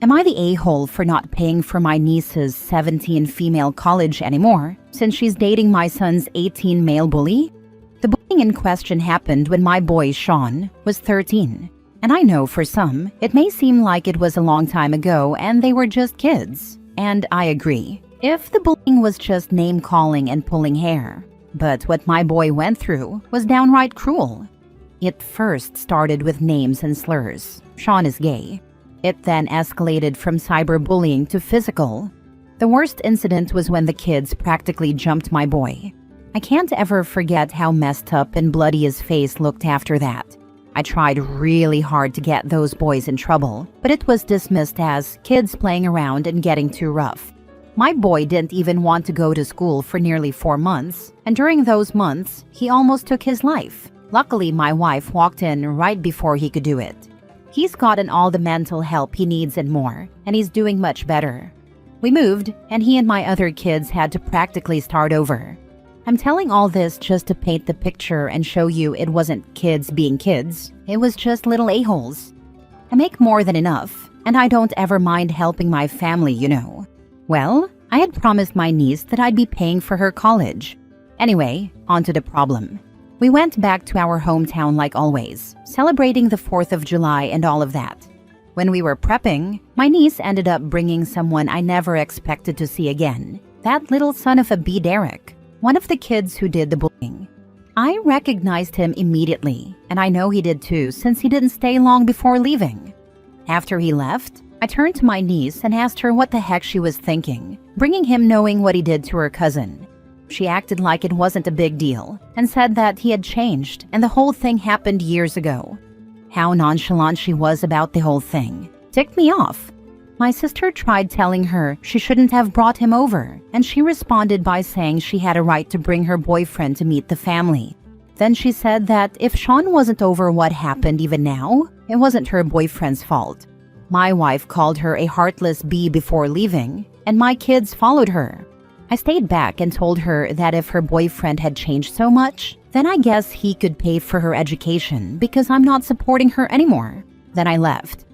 Am I the a-hole for not paying for my niece's 17 female college anymore, since she's dating my son's 18 male bully? The bullying in question happened when my boy, Sean, was 13. And I know for some, it may seem like it was a long time ago and they were just kids. And I agree, if the bullying was just name-calling and pulling hair. But what my boy went through was downright cruel. It first started with names and slurs. Sean is gay. It then escalated from cyberbullying to physical. The worst incident was when the kids practically jumped my boy. I can't ever forget how messed up and bloody his face looked after that. I tried really hard to get those boys in trouble, but it was dismissed as kids playing around and getting too rough. My boy didn't even want to go to school for nearly 4 months, and during those months, he almost took his life. Luckily, my wife walked in right before he could do it. He's gotten all the mental help he needs and more, and he's doing much better. We moved, and he and my other kids had to practically start over. I'm telling all this just to paint the picture and show you it wasn't kids being kids. It was just little a-holes. I make more than enough, and I don't ever mind helping my family, you know. Well, I had promised my niece that I'd be paying for her college. Anyway, on to the problem. We went back to our hometown like always, celebrating the 4th of July and all of that. When we were prepping, my niece ended up bringing someone I never expected to see again. That little son of a B, Derek, one of the kids who did the bullying. I recognized him immediately, and I know he did too since he didn't stay long before leaving. After he left, I turned to my niece and asked her what the heck she was thinking, bringing him knowing what he did to her cousin. She acted like it wasn't a big deal and said that he had changed and the whole thing happened years ago. How nonchalant she was about the whole thing ticked me off. My sister tried telling her she shouldn't have brought him over, and she responded by saying she had a right to bring her boyfriend to meet the family. Then she said that if Sean wasn't over what happened even now, it wasn't her boyfriend's fault. My wife called her a heartless bee before leaving, and my kids followed her. I stayed back and told her that if her boyfriend had changed so much, then I guess he could pay for her education because I'm not supporting her anymore. Then I left.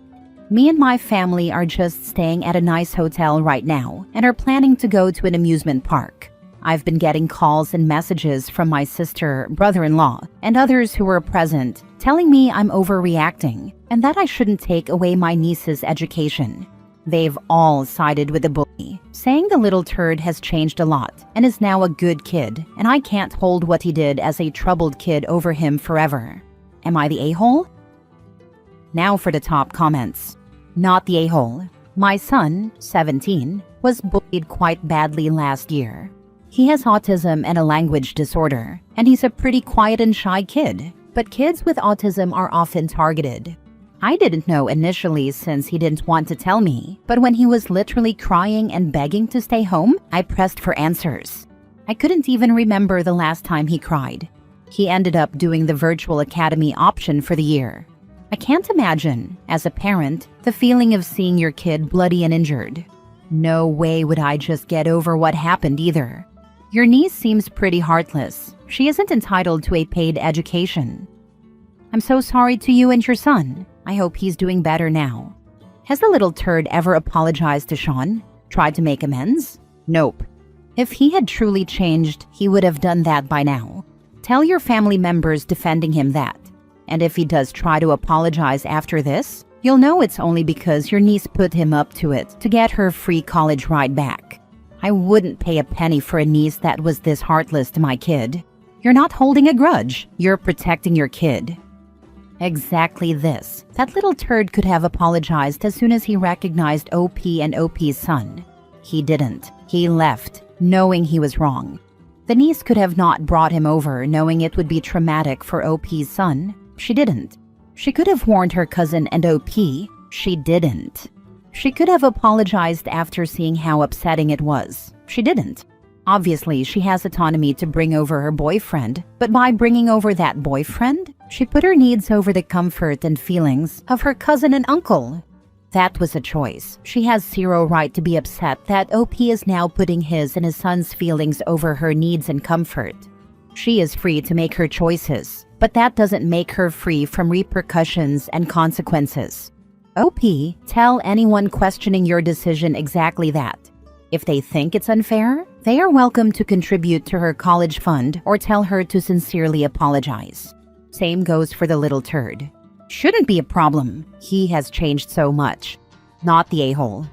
Me and my family are just staying at a nice hotel right now and are planning to go to an amusement park. I've been getting calls and messages from my sister, brother-in-law, and others who were present telling me I'm overreacting and that I shouldn't take away my niece's education. They've all sided with the bully, saying the little turd has changed a lot and is now a good kid, and I can't hold what he did as a troubled kid over him forever. Am I the a-hole? Now for the top comments. Not the a-hole. My son, 17, was bullied quite badly last year. He has autism and a language disorder, and he's a pretty quiet and shy kid, but kids with autism are often targeted. I didn't know initially since he didn't want to tell me, but when he was literally crying and begging to stay home, I pressed for answers. I couldn't even remember the last time he cried. He ended up doing the virtual academy option for the year. I can't imagine, as a parent, the feeling of seeing your kid bloody and injured. No way would I just get over what happened either. Your niece seems pretty heartless. She isn't entitled to a paid education. I'm so sorry to you and your son. I hope he's doing better now. Has the little turd ever apologized to Sean? Tried to make amends? Nope. If he had truly changed, he would have done that by now. Tell your family members defending him that. And if he does try to apologize after this, you'll know it's only because your niece put him up to it to get her free college ride back. I wouldn't pay a penny for a niece that was this heartless to my kid. You're not holding a grudge. You're protecting your kid. Exactly this. That little turd could have apologized as soon as he recognized OP and OP's son. He didn't. He left, knowing he was wrong. The niece could have not brought him over, knowing it would be traumatic for OP's son. She didn't. She could have warned her cousin and OP. She didn't. She could have apologized after seeing how upsetting it was. She didn't. Obviously, she has autonomy to bring over her boyfriend, but by bringing over that boyfriend, she put her needs over the comfort and feelings of her cousin and uncle. That was a choice. She has zero right to be upset that OP is now putting his and his son's feelings over her needs and comfort. She is free to make her choices, but that doesn't make her free from repercussions and consequences. OP, tell anyone questioning your decision exactly that. If they think it's unfair, they are welcome to contribute to her college fund or tell her to sincerely apologize. Same goes for the little turd. Shouldn't be a problem. He has changed so much. Not the a-hole.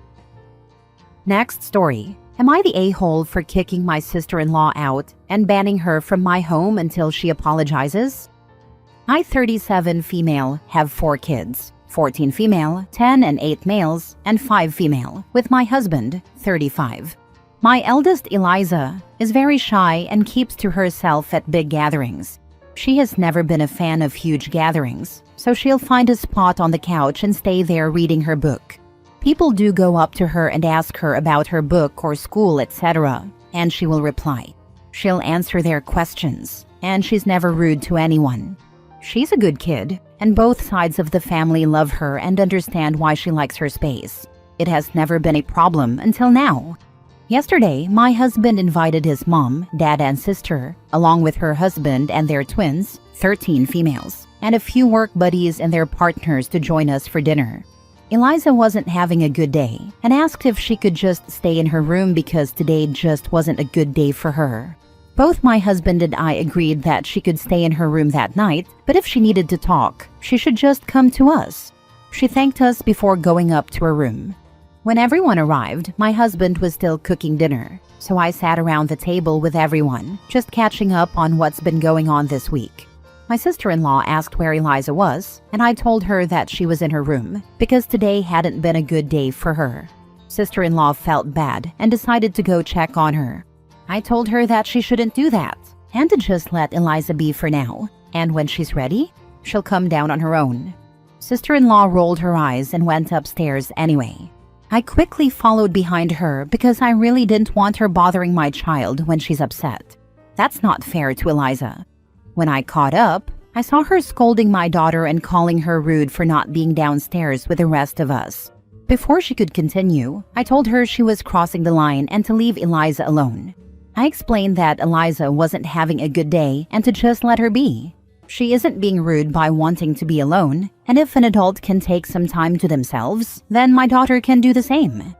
Next story. Am I the a-hole for kicking my sister-in-law out and banning her from my home until she apologizes? I, 37 female, have 4 kids. 14 female, 10 and 8 males, and 5 female, with my husband, 35. My eldest, Eliza, is very shy and keeps to herself at big gatherings. She has never been a fan of huge gatherings, so she'll find a spot on the couch and stay there reading her book. People do go up to her and ask her about her book or school, etc., and she will reply. She'll answer their questions, and she's never rude to anyone. She's a good kid, and both sides of the family love her and understand why she likes her space. It has never been a problem until now. Yesterday, my husband invited his mom, dad, and sister, along with her husband and their twins, 13 females, and a few work buddies and their partners to join us for dinner. Eliza wasn't having a good day and asked if she could just stay in her room because today just wasn't a good day for her. Both my husband and I agreed that she could stay in her room that night, but if she needed to talk, she should just come to us. She thanked us before going up to her room. When everyone arrived, my husband was still cooking dinner, so I sat around the table with everyone, just catching up on what's been going on this week. My sister-in-law asked where Eliza was, and I told her that she was in her room, because today hadn't been a good day for her. Sister-in-law felt bad and decided to go check on her. I told her that she shouldn't do that, and to just let Eliza be for now, and when she's ready, she'll come down on her own. Sister-in-law rolled her eyes and went upstairs anyway. I quickly followed behind her because I really didn't want her bothering my child when she's upset. That's not fair to Eliza. When I caught up, I saw her scolding my daughter and calling her rude for not being downstairs with the rest of us. Before she could continue, I told her she was crossing the line and to leave Eliza alone. I explained that Eliza wasn't having a good day and to just let her be. She isn't being rude by wanting to be alone, and if an adult can take some time to themselves, then my daughter can do the same.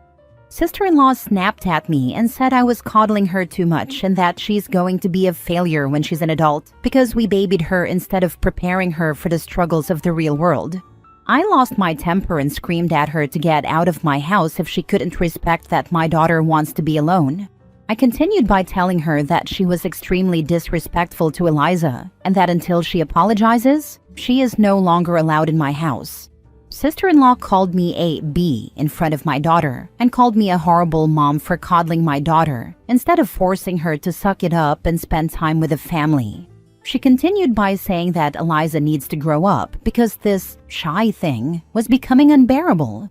Sister-in-law snapped at me and said I was coddling her too much and that she's going to be a failure when she's an adult because we babied her instead of preparing her for the struggles of the real world. I lost my temper and screamed at her to get out of my house if she couldn't respect that my daughter wants to be alone. I continued by telling her that she was extremely disrespectful to Eliza and that until she apologizes, she is no longer allowed in my house. Sister-in-law called me a B in front of my daughter and called me a horrible mom for coddling my daughter instead of forcing her to suck it up and spend time with the family. She continued by saying that Eliza needs to grow up because this shy thing was becoming unbearable.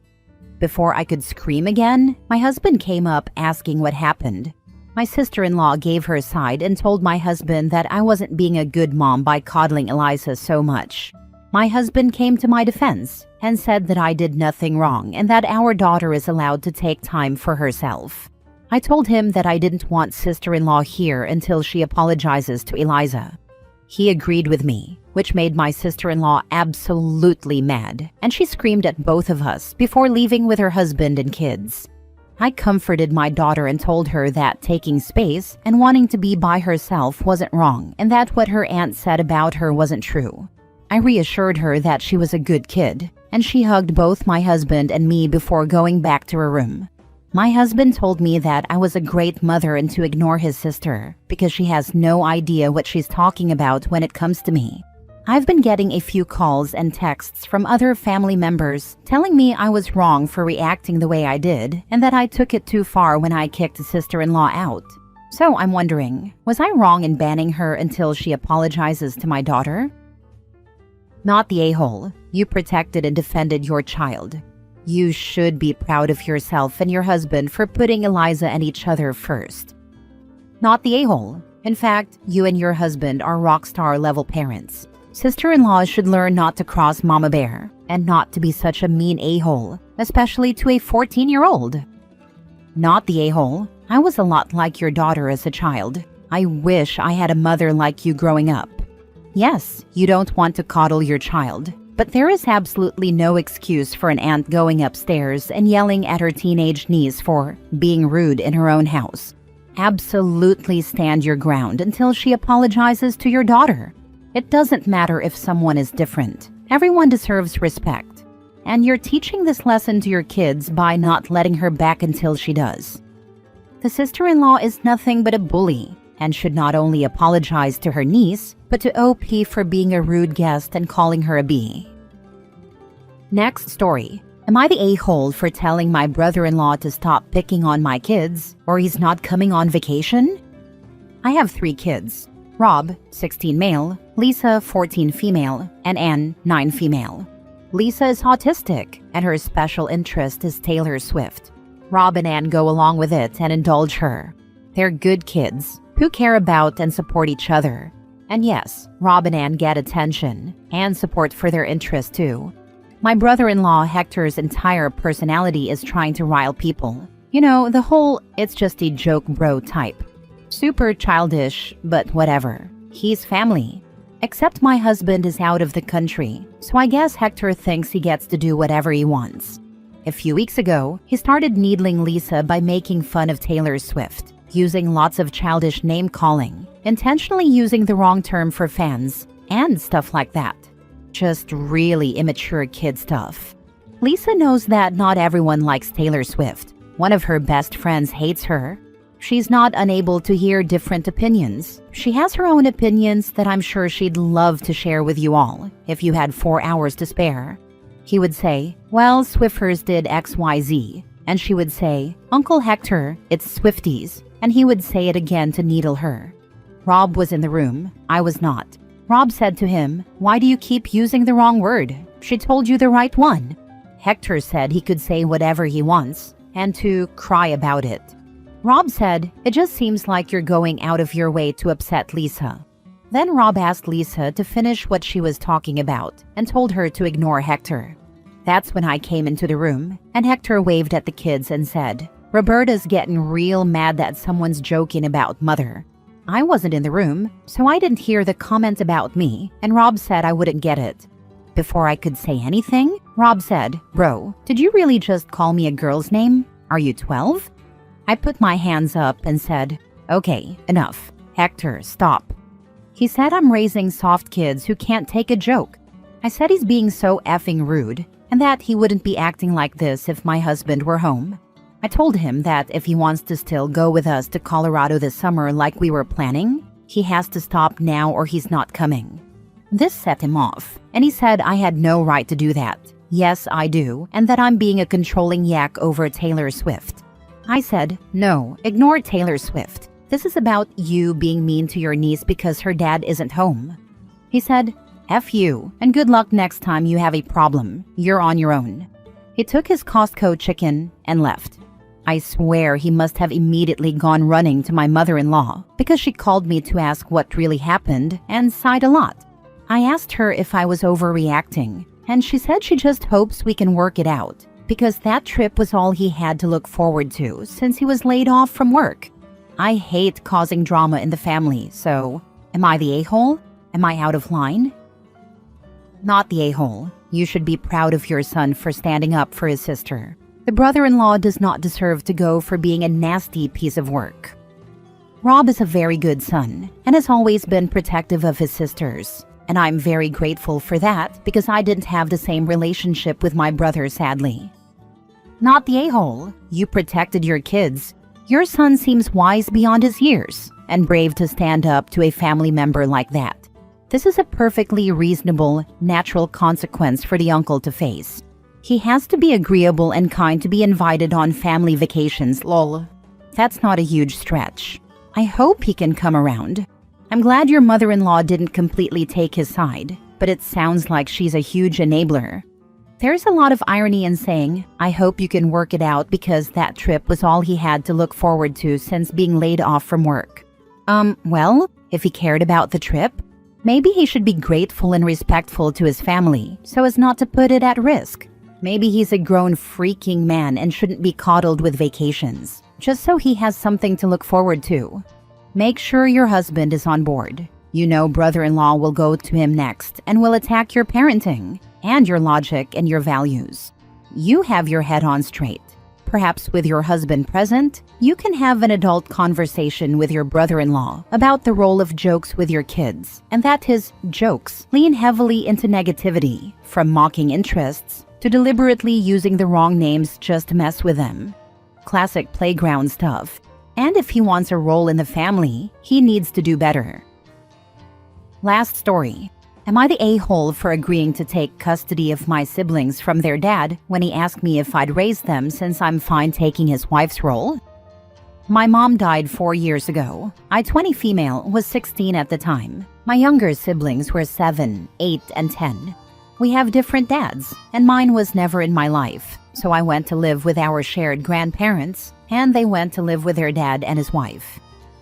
Before I could scream again, my husband came up asking what happened. My sister-in-law gave her side and told my husband that I wasn't being a good mom by coddling Eliza so much. My husband came to my defense and said that I did nothing wrong and that our daughter is allowed to take time for herself. I told him that I didn't want sister-in-law here until she apologizes to Eliza. He agreed with me, which made my sister-in-law absolutely mad, and she screamed at both of us before leaving with her husband and kids. I comforted my daughter and told her that taking space and wanting to be by herself wasn't wrong and that what her aunt said about her wasn't true. I reassured her that she was a good kid, and she hugged both my husband and me before going back to her room. My husband told me that I was a great mother and to ignore his sister because she has no idea what she's talking about when it comes to me. I've been getting a few calls and texts from other family members telling me I was wrong for reacting the way I did and that I took it too far when I kicked sister-in-law out. So I'm wondering, was I wrong in banning her until she apologizes to my daughter? Not the a-hole. You protected and defended your child. You should be proud of yourself and your husband for putting Eliza and each other first. Not the a-hole. In fact, you and your husband are rock star level parents. Sister-in-laws should learn not to cross Mama Bear and not to be such a mean a-hole, especially to a 14-year-old. Not the a-hole. I was a lot like your daughter as a child. I wish I had a mother like you growing up. Yes, you don't want to coddle your child, But there is absolutely no excuse for an aunt going upstairs and yelling at her teenage niece for being rude in her own house. Absolutely stand your ground until she apologizes to your daughter. It doesn't matter if someone is different. Everyone deserves respect. And you're teaching this lesson to your kids by not letting her back until she does. The sister-in-law is nothing but a bully and should not only apologize to her niece, but to OP for being a rude guest and calling her a B. Next story. Am I the a-hole for telling my brother-in-law to stop picking on my kids, or he's not coming on vacation? I have 3 kids. Rob, 16 male, Lisa, 14 female, and Anne, 9 female. Lisa is autistic, and her special interest is Taylor Swift. Rob and Anne go along with it and indulge her. They're good kids who care about and support each other. And yes, Rob and Anne get attention and support for their interests too. My brother-in-law Hector's entire personality is trying to rile people. You know, the whole it's just a joke bro type. Super childish, but whatever. He's family. Except my husband is out of the country, so I guess Hector thinks he gets to do whatever he wants. A few weeks ago, he started needling Lisa by making fun of Taylor Swift, using lots of childish name-calling, intentionally using the wrong term for fans, and stuff like that. Just really immature kid stuff. Lisa knows that not everyone likes Taylor Swift. One of her best friends hates her. She's not unable to hear different opinions. She has her own opinions that I'm sure she'd love to share with you all if you had 4 hours to spare. He would say, well, Swiffers did XYZ. And she would say, Uncle Hector, it's Swifties. And he would say it again to needle her. Rob was in the room. I was not. Rob said to him, why do you keep using the wrong word? She told you the right one. Hector said he could say whatever he wants and to cry about it. Rob said, it just seems like you're going out of your way to upset Lisa. Then Rob asked Lisa to finish what she was talking about and told her to ignore Hector. That's when I came into the room and Hector waved at the kids and said, Roberta's getting real mad that someone's joking about mother. I wasn't in the room, so I didn't hear the comment about me, and Rob said I wouldn't get it. Before I could say anything, Rob said, bro, did you really just call me a girl's name? Are you 12? I put my hands up and said, okay, enough. Hector, stop. He said I'm raising soft kids who can't take a joke. I said he's being so effing rude, and that he wouldn't be acting like this if my husband were home. I told him that if he wants to still go with us to Colorado this summer like we were planning, he has to stop now or he's not coming. This set him off, and he said I had no right to do that. Yes, I do, and that I'm being a controlling yak over Taylor Swift. I said, no, ignore Taylor Swift. This is about you being mean to your niece because her dad isn't home. He said, F you, and good luck next time you have a problem. You're on your own. He took his Costco chicken and left. I swear he must have immediately gone running to my mother-in-law because she called me to ask what really happened and sighed a lot. I asked her if I was overreacting, and she said she just hopes we can work it out because that trip was all he had to look forward to since he was laid off from work. I hate causing drama in the family, so am I the a-hole? Am I out of line? Not the a-hole. You should be proud of your son for standing up for his sister. The brother-in-law does not deserve to go for being a nasty piece of work. Rob is a very good son and has always been protective of his sisters. And I'm very grateful for that because I didn't have the same relationship with my brother, sadly. Not the a-hole. You protected your kids. Your son seems wise beyond his years and brave to stand up to a family member like that. This is a perfectly reasonable, natural consequence for the uncle to face. He has to be agreeable and kind to be invited on family vacations, lol. That's not a huge stretch. I hope he can come around. I'm glad your mother-in-law didn't completely take his side, but it sounds like she's a huge enabler. There's a lot of irony in saying, I hope you can work it out because that trip was all he had to look forward to since being laid off from work. Well, if he cared about the trip, maybe he should be grateful and respectful to his family so as not to put it at risk. Maybe he's a grown freaking man and shouldn't be coddled with vacations, just so he has something to look forward to. Make sure your husband is on board. You know brother-in-law will go to him next and will attack your parenting. and your logic and your values. You have your head on straight. Perhaps with your husband present, you can have an adult conversation with your brother-in-law about the role of jokes with your kids, and that his jokes lean heavily into negativity, from mocking interests to deliberately using the wrong names just to mess with them. Classic playground stuff. And if he wants a role in the family, he needs to do better. Last story. Am I the a-hole for agreeing to take custody of my siblings from their dad when he asked me if I'd raise them since I'm fine taking his wife's role? My mom died 4 years ago. I, 20 female, was 16 at the time. My younger siblings were 7, 8, and 10. We have different dads, and mine was never in my life, so I went to live with our shared grandparents, and they went to live with their dad and his wife.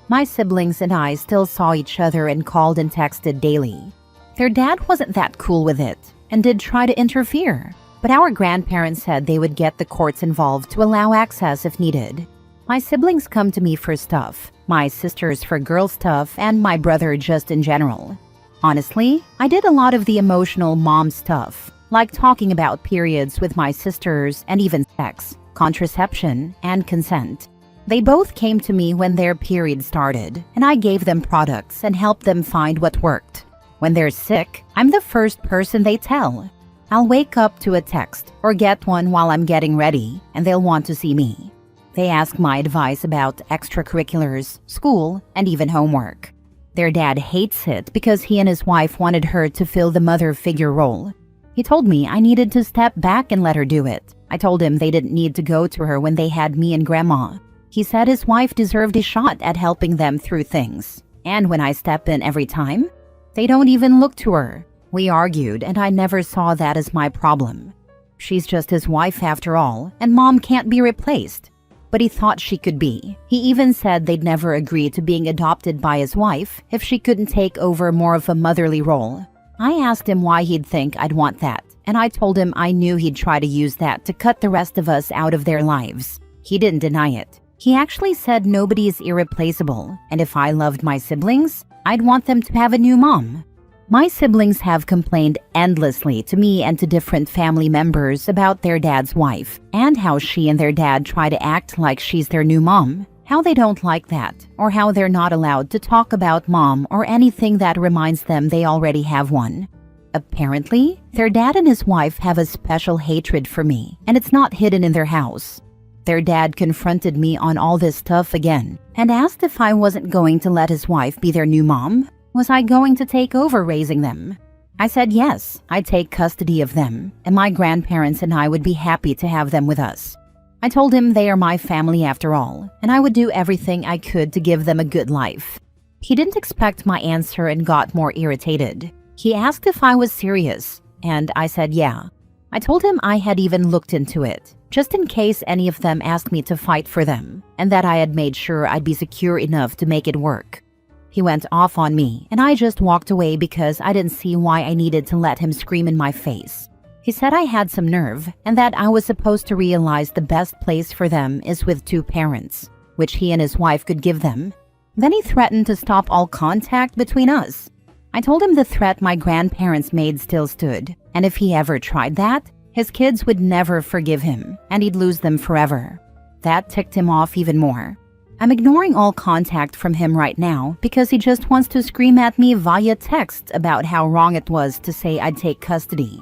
My siblings and I still saw each other and called and texted daily. Their dad wasn't that cool with it, and did try to interfere, but our grandparents said they would get the courts involved to allow access if needed. My siblings come to me for stuff, my sisters for girl stuff, and my brother just in general. Honestly, I did a lot of the emotional mom stuff, like talking about periods with my sisters and even sex, contraception, and consent. They both came to me when their period started, and I gave them products and helped them find what worked. When they're sick, I'm the first person they tell. I'll wake up to a text or get one while I'm getting ready, and they'll want to see me. They ask my advice about extracurriculars, school, and even homework. Their dad hates it because he and his wife wanted her to fill the mother figure role. He told me I needed to step back and let her do it. I told him they didn't need to go to her when they had me and grandma. He said his wife deserved a shot at helping them through things. And when I step in every time, they don't even look to her. We argued, and I never saw that as my problem. She's just his wife after all, and mom can't be replaced. But he thought she could be. He even said they'd never agree to being adopted by his wife if she couldn't take over more of a motherly role. I asked him why he'd think I'd want that, and I told him I knew he'd try to use that to cut the rest of us out of their lives. He didn't deny it. He actually said nobody is irreplaceable, and if I loved my siblings, I'd want them to have a new mom. My siblings have complained endlessly to me and to different family members about their dad's wife, and how she and their dad try to act like she's their new mom, how they don't like that, or how they're not allowed to talk about mom or anything that reminds them they already have one. Apparently, their dad and his wife have a special hatred for me, and it's not hidden in their house. Their dad confronted me on all this stuff again, and asked if I wasn't going to let his wife be their new mom. Was I going to take over raising them? I said yes, I'd take custody of them, and my grandparents and I would be happy to have them with us. I told him they are my family after all, and I would do everything I could to give them a good life. He didn't expect my answer and got more irritated. He asked if I was serious, and I said yeah. I told him I had even looked into it, just in case any of them asked me to fight for them, and that I had made sure I'd be secure enough to make it work. He went off on me, and I just walked away because I didn't see why I needed to let him scream in my face. He said I had some nerve, and that I was supposed to realize the best place for them is with 2 parents, which he and his wife could give them. Then he threatened to stop all contact between us. I told him the threat my grandparents made still stood, and if he ever tried that, his kids would never forgive him, and he'd lose them forever. That ticked him off even more. I'm ignoring all contact from him right now because he just wants to scream at me via text about how wrong it was to say I'd take custody.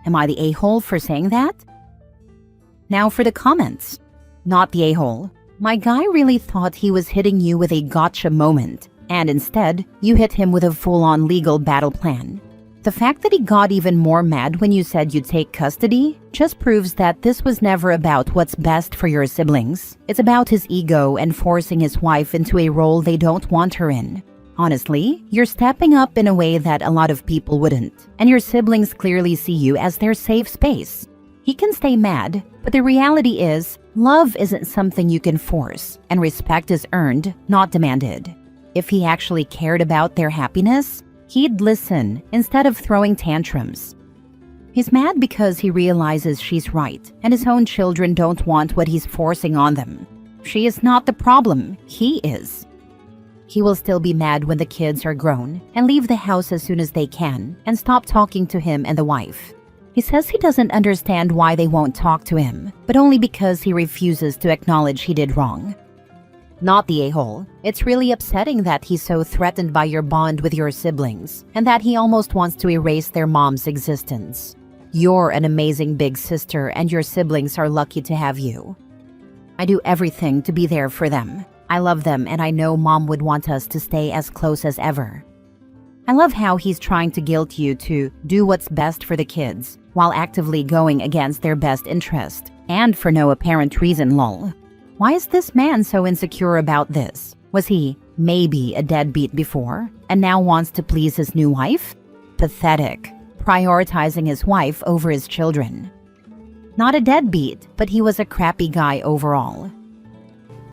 Am I the a-hole for saying that? Now for the comments. Not the a-hole. My guy really thought he was hitting you with a gotcha moment, and instead, you hit him with a full-on legal battle plan. The fact that he got even more mad when you said you'd take custody just proves that this was never about what's best for your siblings. It's about his ego and forcing his wife into a role they don't want her in. Honestly, you're stepping up in a way that a lot of people wouldn't, and your siblings clearly see you as their safe space. He can stay mad, but the reality is, love isn't something you can force, and respect is earned, not demanded. If he actually cared about their happiness, he'd listen instead of throwing tantrums. He's mad because he realizes she's right, and his own children don't want what he's forcing on them. She is not the problem, he is. He will still be mad when the kids are grown and leave the house as soon as they can and stop talking to him and the wife. He says he doesn't understand why they won't talk to him, but only because he refuses to acknowledge he did wrong. Not the a-hole. It's really upsetting that he's so threatened by your bond with your siblings, and that he almost wants to erase their mom's existence. You're an amazing big sister, and your siblings are lucky to have you. I do everything to be there for them. I love them, and I know Mom would want us to stay as close as ever. I love how he's trying to guilt you to do what's best for the kids, while actively going against their best interest, and for no apparent reason, lol. Why is this man so insecure about this? Was he maybe a deadbeat before, and now wants to please his new wife? Pathetic. Prioritizing his wife over his children. Not a deadbeat, but he was a crappy guy overall.